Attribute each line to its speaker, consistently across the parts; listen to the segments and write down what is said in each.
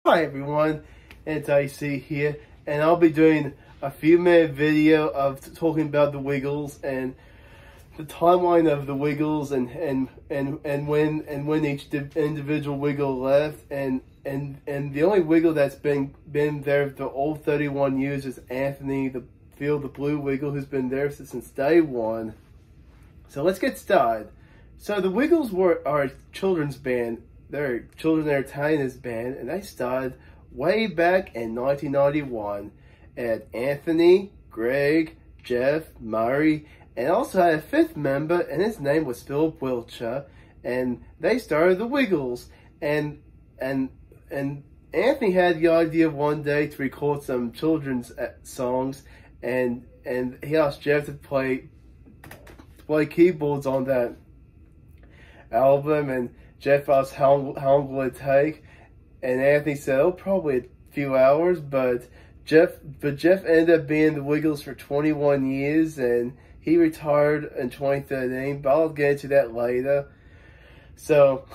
Speaker 1: Hi everyone, it's IC here, and I'll be doing a few-minute video of talking about the Wiggles and the timeline of the Wiggles and when each individual Wiggle left, and the only Wiggle that's been there the all 31 years is Anthony, the Blue Wiggle, who's been there since day one. So let's get started. So the Wiggles are a children's band. They're a children's entertainment band, and they started way back in 1991. Had Anthony, Greg, Jeff, Murray, and also had a fifth member, and his name was Philip Wiltshire, and they started the Wiggles. And Anthony had the idea one day to record some children's songs, and he asked Jeff to play keyboards on that album, and Jeff asked how long will it take, and Anthony said, oh, probably a few hours, but Jeff ended up being the Wiggles for 21 years, and he retired in 2013, but I'll get into that later. So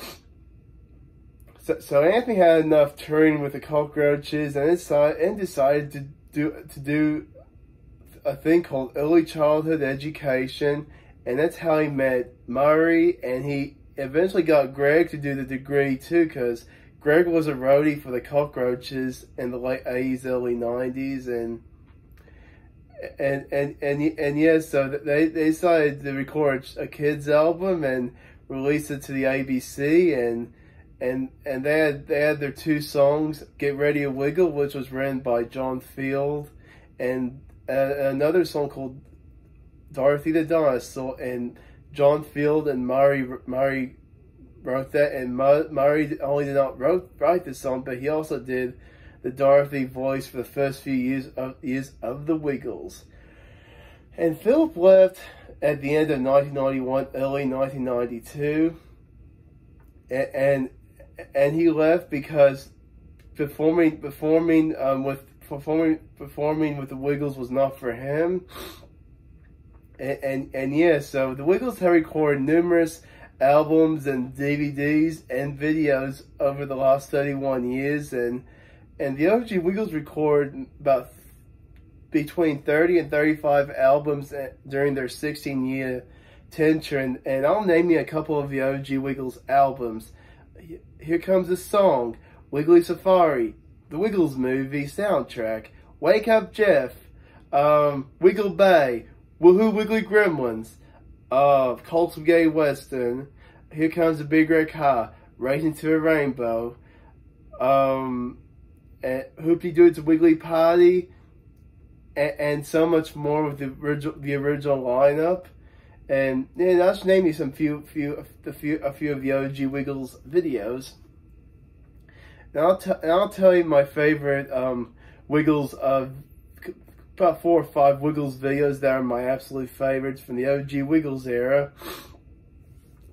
Speaker 1: Anthony had enough touring with the Cockroaches and decided to do a thing called early childhood education, and that's how he met Murray, and he eventually got Greg to do the degree too, because Greg was a roadie for the Cockroaches in the late 80s, early 90s, and yeah, so they decided to record a kids album and release it to the ABC, and they had their two songs, Get Ready to Wiggle, which was written by John Field, and another song called Dorothy the Dinosaur, and John Field and Murray wrote that, and Murray only did not write the song, but he also did the Dorothy voice for the first few years of the Wiggles. And Philip left at the end of 1991, early 1992, and he left because performing with the Wiggles was not for him. And yeah, so the Wiggles have recorded numerous albums and DVDs and videos over the last 31 years, and the OG Wiggles record about between 30 and 35 albums during their 16-year tenure, and I'll name you a couple of the OG Wiggles albums. Here comes a song, Wiggly Safari, the Wiggles movie soundtrack, Wake Up Jeff, Wiggle Bay, Woohoo Wiggly Gremlins, Cold Spaghetti Western, Here Comes the Big Red Car, Racing to a Rainbow, Hoopty Doo It's a Wiggly Party, and so much more with the original lineup. And yeah, I'll just name you a few of the OG Wiggles videos. Now I'll tell you my favorite Wiggles of about 4 or 5 Wiggles videos that are my absolute favorites from the OG Wiggles era.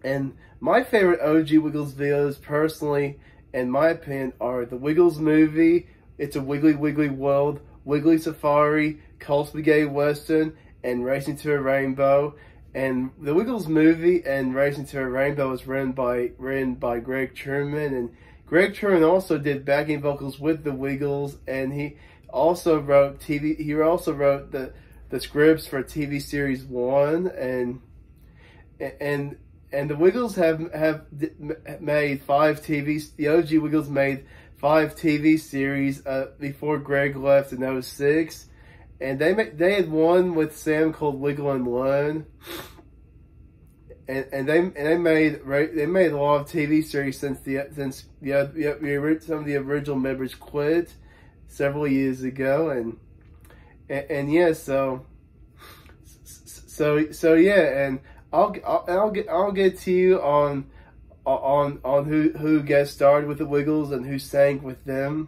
Speaker 1: And my favorite OG Wiggles videos, personally, in my opinion, are the Wiggles movie, It's a Wiggly Wiggly World, Wiggly Safari, Cold Spaghetti Western, and Racing to a Rainbow. And the Wiggles movie and Racing to a Rainbow was written by Greg Truman, and Greg Truman also did backing vocals with the Wiggles, and he also wrote the scripts for TV series 1, and the Wiggles have made 5 the OG Wiggles made 5 TV series before Greg left in 2006, and they had one with Sam called Wiggle and Learn, and they made a lot of TV series since some of the original members quit several years ago, and yeah, so yeah, and I'll get to you on who guest starred with the Wiggles and who sang with them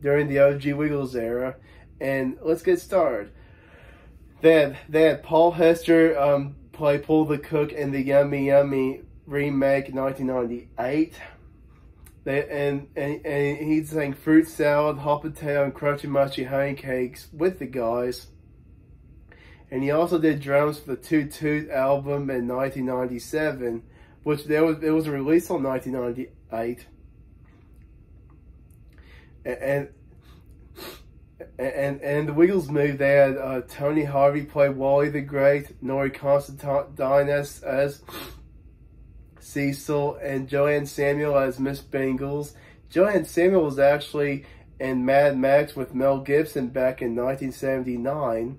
Speaker 1: during the OG Wiggles era. And let's get started. They had Paul Hester play Pull the Cook in the Yummy Yummy remake 1998. And he sang Fruit Salad, Hot Potato, and Crunchy Mushy Honey Cakes with the guys. And he also did drums for the Toot Toot album in 1997, which it was released in 1998. and and the Wiggles movie, they had Tony Harvey play Wally the Great, Nori Constantine as Cecil, and Joanne Samuel as Miss Bingles. Joanne Samuel was actually in Mad Max with Mel Gibson back in 1979.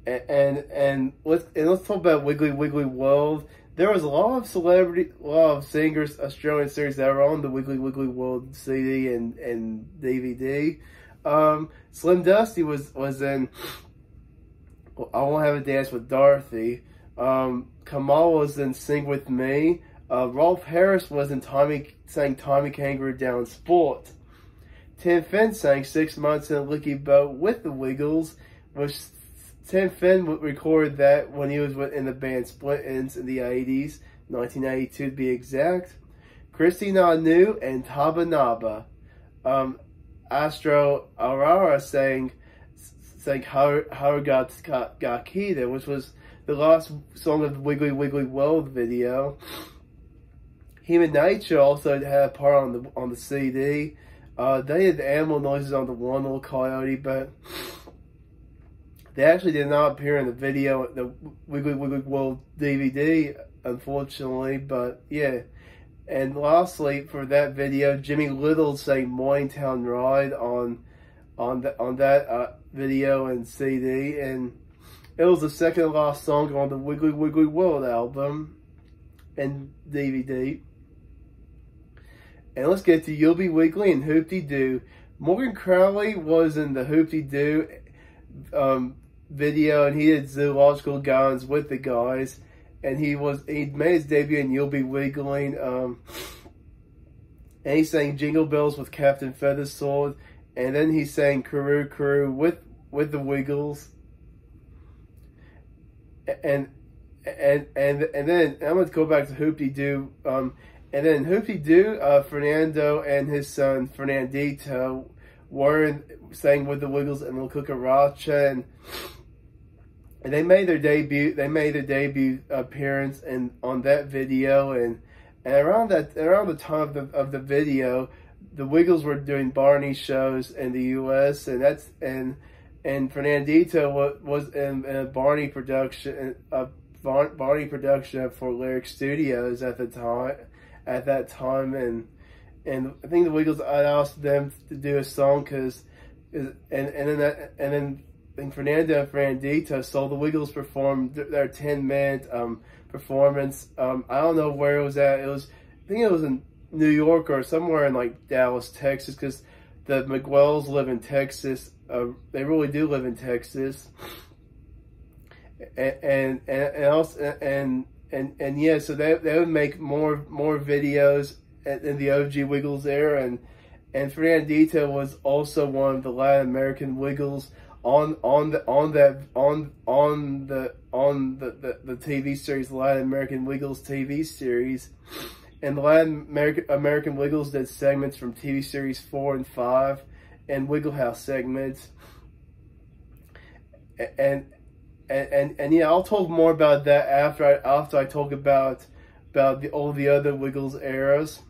Speaker 1: And let's talk about Wiggly World. There was a lot of singers, Australian singers that were on the Wiggly World CD and DVD. Slim Dusty was in I Won't Have a Dance with Dorothy. Kamal was in Sing With Me. Rolf Harris was in sang Tommy Kangaroo Down Sport. Tim Finn sang 6 Months in a Licky Boat with the Wiggles, which Tim Finn recorded that when he was in the band Split Ends in the 80s, 1982 to be exact. Christy Nanu and Taba Naba. Astro Aurora sang Harugakita, which was the last song of the Wiggly World video. Human Nature also had a part on the CD. They had animal noises on the One Little Coyote, but they actually did not appear in the video, the Wiggly World DVD, unfortunately. But yeah, and lastly, for that video, Jimmy Little sang Morningtown Ride on that video and CD, and it was the second last song on the Wiggly World album and DVD. And let's get to You'll Be Wiggly and Hoop-Dee-Doo. Morgan Crowley was in the Hoop-Dee-Doo video, and he did Zoological Gardens with the guys, and he made his debut in You'll Be Wiggling, and he sang Jingle Bells with Captain Feathersword, and then he sang Karoo Karoo with the Wiggles, and then I'm going to go back to Hoop-Dee-Doo, and then Hoop-Dee-Doo, Fernando and his son Fernandito sang with the Wiggles and La Cucaracha, and they made their debut appearance on that video, and around the time of the video, the Wiggles were doing Barney shows in the U.S. and Fernandito was in a Barney production for Lyric Studios at that time, and I think the Wiggles, I asked them to do a song and Fernando and Fernandito, so the Wiggles performed their 10-minute performance. I don't know where it was at. I think it was in New York or somewhere in like Dallas, Texas, because the Miguels live in Texas. They really do live in Texas. And yeah, so they would make more videos in the OG Wiggles era, and Fernandito was also one of the Latin American Wiggles on the TV series, Latin American Wiggles TV series. And the Latin American Wiggles did segments from TV series 4 and 5 and Wiggle House segments. And yeah, I'll talk more about that after I talk about all the other Wiggles eras.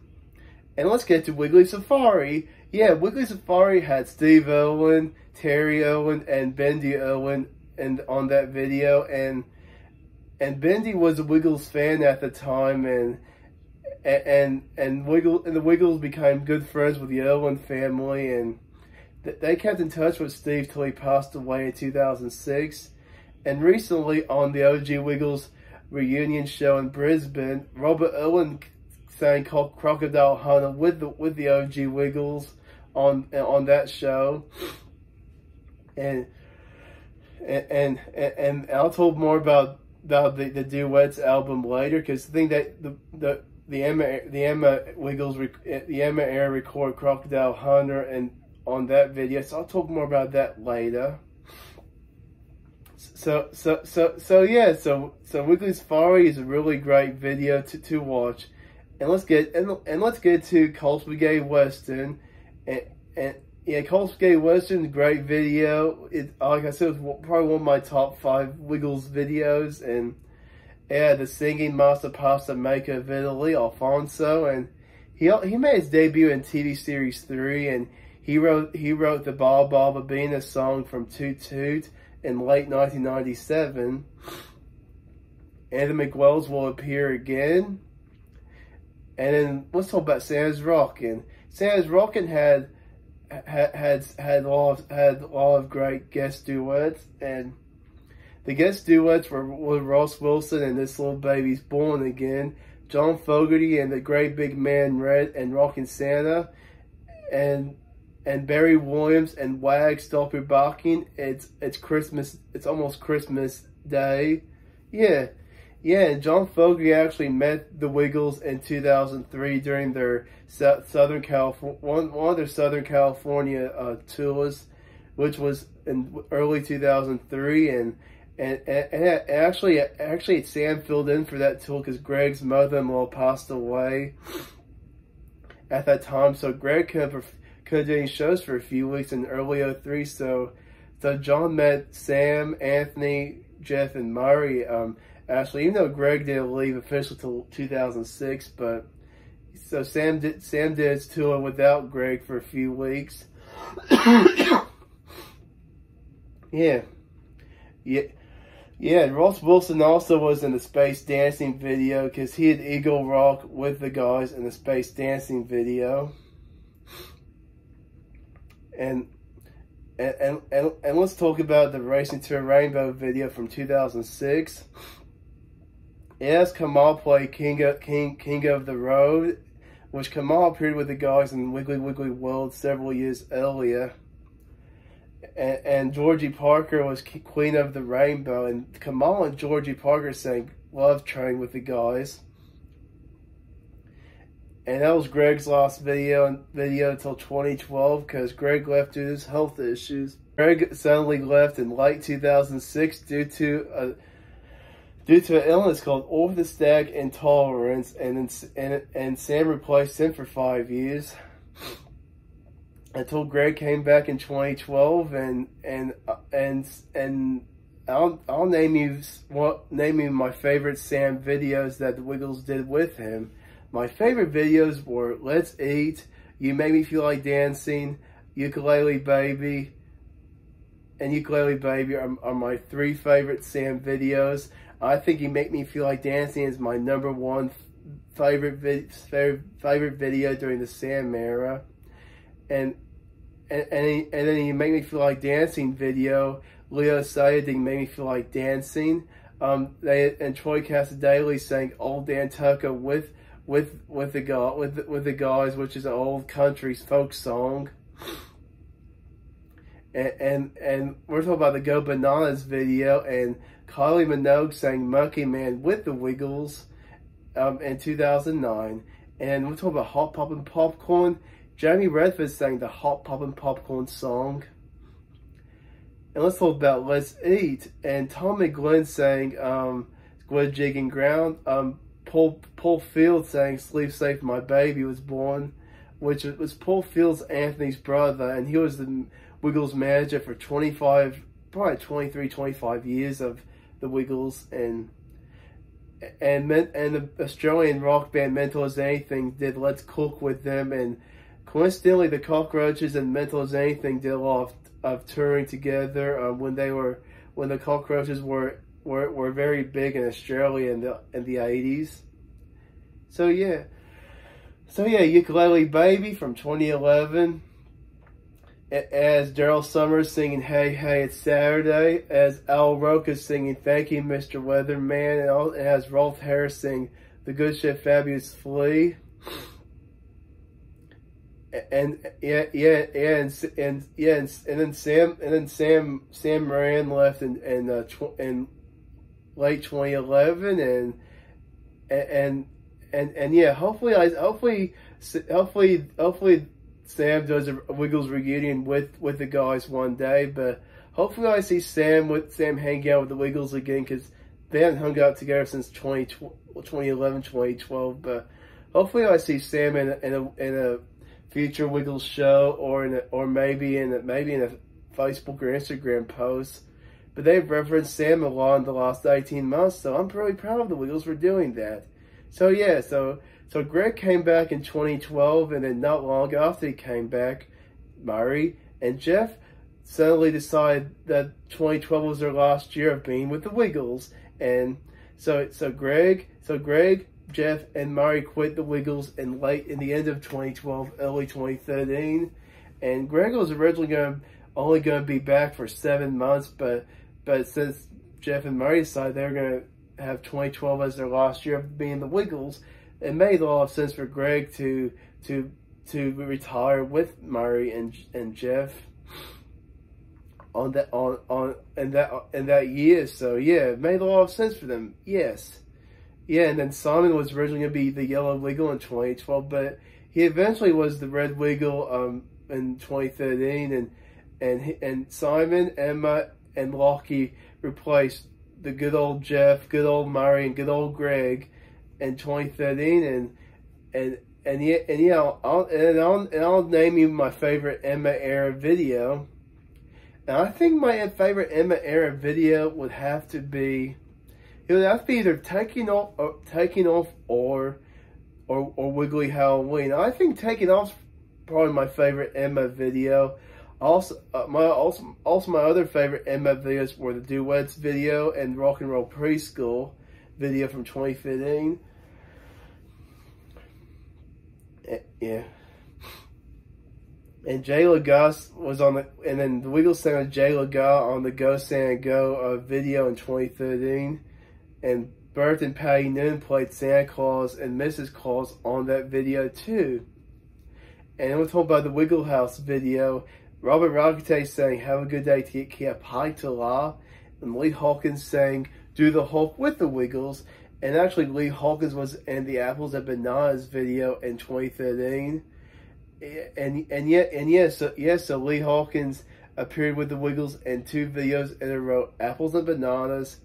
Speaker 1: And let's get to Wiggly Safari. Yeah, Wiggly Safari had Steve Irwin, Terry Irwin, and Bendy Irwin on that video, and Bendy was a Wiggles fan at the time, and the Wiggles became good friends with the Irwin family, and they kept in touch with Steve till he passed away in 2006. And recently on the OG Wiggles reunion show in Brisbane, Robert Irwin sang Crocodile Hunter with the OG Wiggles on that show, and I'll talk more about the duets album later, because I think that the Emma Wiggles the Emma era recorded Crocodile Hunter and on that video, so I'll talk more about that later. So Wiggly Safari is a really great video to watch. And let's get to Cold Spaghetti Western, and yeah, Cold Spaghetti Western, great video. Like I said, it was probably one of my top 5 Wiggles videos, and yeah, the singing master pasta maker of Italy, Alfonso, and he made his debut in TV series 3, and he wrote the Baa Baa Babina song from Toot Toot in late 1997. And the Miguels will appear again. And then let's talk about Santa's Rockin'. Santa's Rockin' had a lot of great guest duets, and the guest duets were Ross Wilson and This Little Baby's Born Again, John Fogerty and The Great Big Man Red and Rockin' Santa, and Barry Williams and Wags Doppelbocking. It's Christmas. It's almost Christmas Day. Yeah, and John Fogerty actually met the Wiggles in 2003 during their Southern California, one of their Southern California tours, which was in early 2003, and actually Sam filled in for that tour because Greg's mother-in-law passed away at that time, so Greg couldn't do any shows for a few weeks in early 2003. So John met Sam, Anthony, Jeff, and Murray. Actually, even though Greg didn't leave officially till 2006, but so Sam did his tour without Greg for a few weeks. Yeah. Ross Wilson also was in the Space Dancing video because he had Eagle Rock with the guys in the Space Dancing video. And let's talk about the Racing to a Rainbow video from 2006. Yes, Kamal played King of the Road, which Kamal appeared with the guys in Wiggly Wiggly World several years earlier. And Georgie Parker was Queen of the Rainbow, and Kamal and Georgie Parker sang Love Train with the guys. And that was Greg's last video until 2012 because Greg left due to his health issues. Greg suddenly left in late 2006 due to an illness called orthostatic intolerance, and Sam replaced him for 5 years until Greg came back in 2012, and I'll name you my favorite Sam videos that the Wiggles did with him. My favorite videos were Let's Eat, You Make Me Feel Like Dancing, Ukulele Baby, and Ukulele Baby are my 3 favorite Sam videos. I think You Make Me Feel Like Dancing is my #1 favorite video during the Sam era. And then You Make Me Feel Like Dancing video, Leo Sayading Made Me Feel Like Dancing. And Troy Casadele sang Old Dan Tucker with the guys, which is an old country folk song. And we're talking about the Go Bananas video, and Kylie Minogue sang Monkey Man with the Wiggles in 2009. And we're talking about Hot Poppin' Popcorn. Jamie Redford sang the Hot Poppin' Popcorn song. And let's talk about Let's Eat. And Tom McGlynn sang Squid Jigging Ground. Paul Fields sang Sleep Safe My Baby Was Born, which was Paul Fields, Anthony's brother, and he was the Wiggles manager for 23, 25 years of the Wiggles, and the Australian rock band Mental As Anything did Let's Cook with them, and coincidentally the Cockroaches and Mental As Anything did a lot of touring together when the Cockroaches were very big in Australia in the 80s. So yeah, Ukulele Baby from 2011. As Daryl Summers singing Hey Hey It's Saturday, as Al Roker singing Thank You Mr. Weatherman, and as Rolf Harris sing The Good Ship Fabulous Flea. And then Sam Moran left in late 2011, and yeah, hopefully Sam does a Wiggles reunion with the guys one day, but hopefully I see Sam hanging out with the Wiggles again, because they haven't hung out together since 2011, 2012. But hopefully I see Sam in a future Wiggles show, or maybe in a Facebook or Instagram post. But they've referenced Sam a lot in the last 18 months, so I'm pretty proud of the Wiggles for doing that. So yeah, so So Greg came back in 2012, and then not long after he came back, Murray and Jeff suddenly decided that 2012 was their last year of being with the Wiggles. And so Greg, Jeff, and Murray quit the Wiggles in the end of 2012, early 2013. And Greg was originally only going to be back for 7 months, but since Jeff and Murray decided they were going to have 2012 as their last year of being the Wiggles, it made a lot of sense for Greg to retire with Murray and Jeff in that year. So yeah, it made a lot of sense for them. Yes. Yeah, and then Simon was originally going to be the Yellow Wiggle in 2012, but he eventually was the Red Wiggle in 2013, and Simon, Emma, and Lockie replaced the good old Jeff, good old Murray, and good old Greg in 2013, I'll name you my favorite Emma era video. And I think my favorite Emma era video would have to be, it would have to be either Taking Off or Wiggly Halloween. I think Taking Off's probably my favorite Emma video. Also, my other favorite Emma videos were the Duets video and Rock and Roll Preschool video from 2015. Yeah. And Jay Lagas was on and then the Wiggles sang Jay Lagas on the Go Santa Go video in 2013. And Bert and Patty Noonan played Santa Claus and Mrs. Claus on that video too. And we're talking about the Wiggle House video. Robert Rockete sang "Have a Good Day to Kia Pai to La," and Lee Hawkins sang "Do the Hulk with the Wiggles." And actually, Lee Hawkins was in the Apples and Bananas video in 2013. So Lee Hawkins appeared with the Wiggles in 2 videos in a row: Apples and Bananas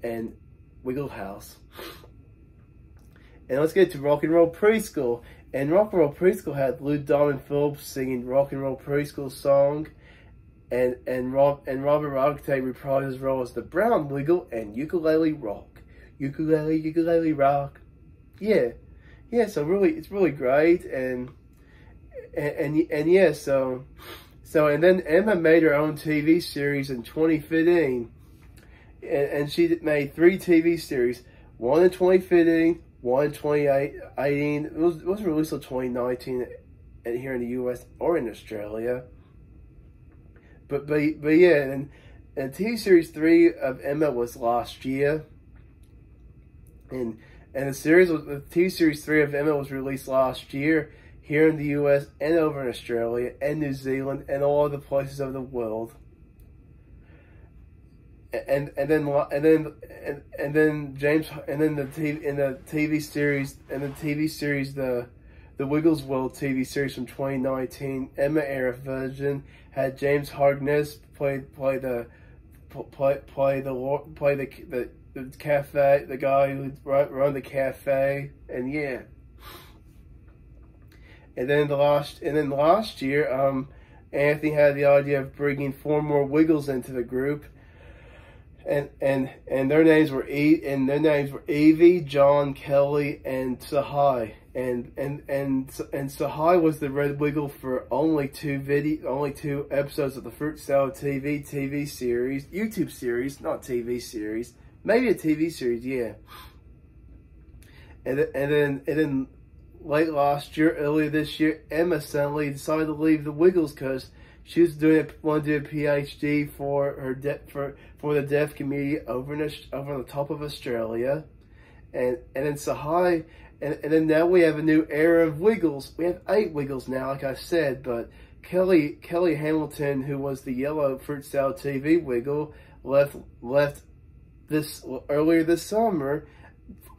Speaker 1: and Wiggle House. And let's get to Rock and Roll Preschool. And Rock and Roll Preschool had Lou Diamond Phillips singing Rock and Roll Preschool song, and Robert Rockete reprised his role as the Brown Wiggle and Ukulele Rock. Ukulele Rock. Yeah. So really, it's really great, and yeah. So then Emma made her own TV series in 2015, and she made 3 TV series. One in 2015. One in 2018. It wasn't released until 2019 here in the U.S. or in Australia. But yeah, and TV series 3 of Emma was last year, and the TV series 3 of Emma was released last year here in the U.S. and over in Australia and New Zealand and all other places of the world. And then James, and then the TV series the Wiggles World TV series from 2019 Emma era version had James Harkness play the cafe, the guy who run the cafe, and yeah. And then last year, Anthony had the idea of bringing 4 more Wiggles into the group. And their names were Evie, John, Kelly, and Sahai. And Sahai was the Red Wiggle for only 2 episodes of the Fruit Salad TV series, YouTube series, not TV series, maybe a TV series, yeah. And then late last year, earlier this year, Emma suddenly decided to leave the Wiggles because she was wanted to do a PhD for the deaf community over on the top of Australia, and then Sahai, and then now we have a new era of Wiggles. We have 8 Wiggles now, like I said, but Kelly Hamilton, who was the yellow Fruit Salad TV Wiggle, left earlier this summer.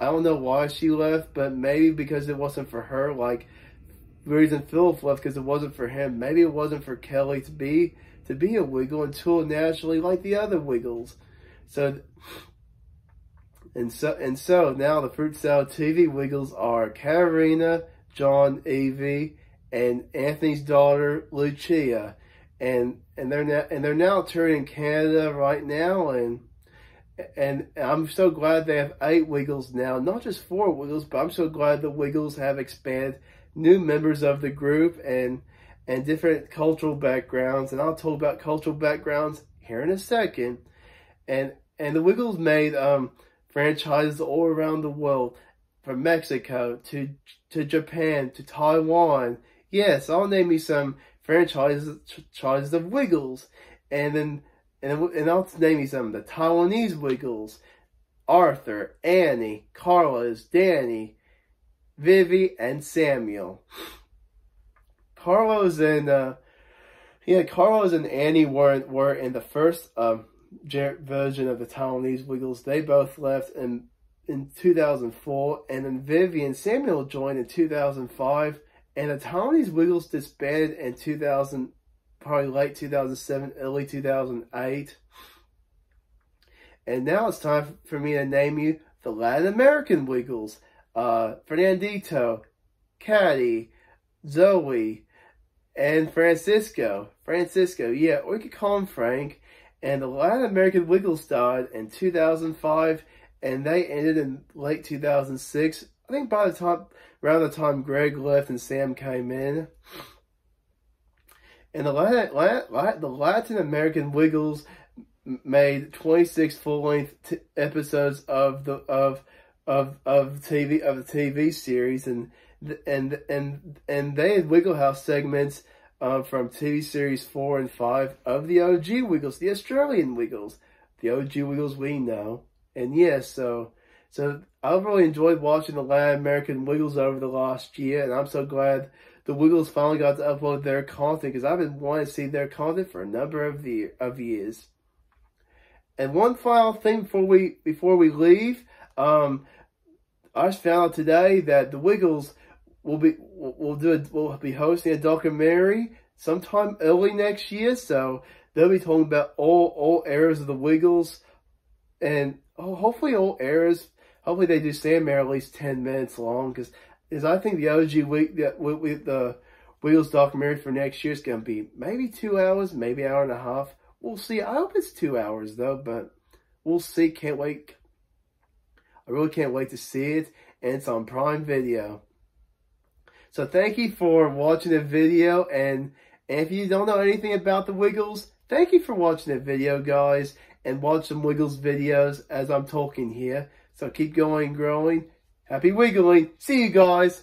Speaker 1: I don't know why she left, but maybe because it wasn't for her. Like the reason Philip left because it wasn't for him. Maybe it wasn't for Kelly to be a Wiggle until naturally like the other Wiggles. So now the Fruit Salad TV Wiggles are Katarina, John, Evie, and Anthony's daughter Lucia, and they're now touring in Canada right now, and And I'm so glad they have 8 Wiggles now, not just 4 Wiggles, but I'm so glad the Wiggles have expanded new members of the group and different cultural backgrounds. And I'll talk about cultural backgrounds here in a second. And the Wiggles made franchises all around the world, from Mexico to Japan to Taiwan. Yes, I'll name you some franchises of Wiggles, and I'll name you some: the Taiwanese Wiggles, Arthur, Annie, Carlos, Danny, Vivi, and Samuel. Carlos and Annie were in the first version of the Taiwanese Wiggles. They both left in 2004, and then Vivi and Samuel joined in 2005, and the Taiwanese Wiggles disbanded in probably late 2007, early 2008. And now it's time for me to name you the Latin American Wiggles. Fernandito, Caddy, Zoe, and Francisco. Yeah, or you could call him Frank. And the Latin American Wiggles died in 2005, and they ended in late 2006. I think around the time Greg left and Sam came in. And the Latin American Wiggles made 26 full-length episodes of the TV series, and they had Wiggle House segments from TV series 4 and 5 of the OG Wiggles, the Australian Wiggles, the OG Wiggles we know. And yes, so I've really enjoyed watching the Latin American Wiggles over the last year, and I'm so glad the Wiggles finally got to upload their content, because I've been wanting to see their content for a number of years. And one final thing before we leave, I just found out today that the Wiggles will be hosting a documentary sometime early next year. So they'll be talking about all eras of the Wiggles, and hopefully all eras. Hopefully they do Sam at least 10 minutes long, because I think the OG the Wiggles documentary for next year is going to be maybe 2 hours, maybe an hour and a half. We'll see. I hope it's 2 hours though, but we'll see. Can't wait. I really can't wait to see it, and it's on Prime Video. So thank you for watching the video, and if you don't know anything about the Wiggles, thank you for watching the video, guys, and watch some Wiggles videos as I'm talking here. So keep going, growing. Happy wiggling. See you guys.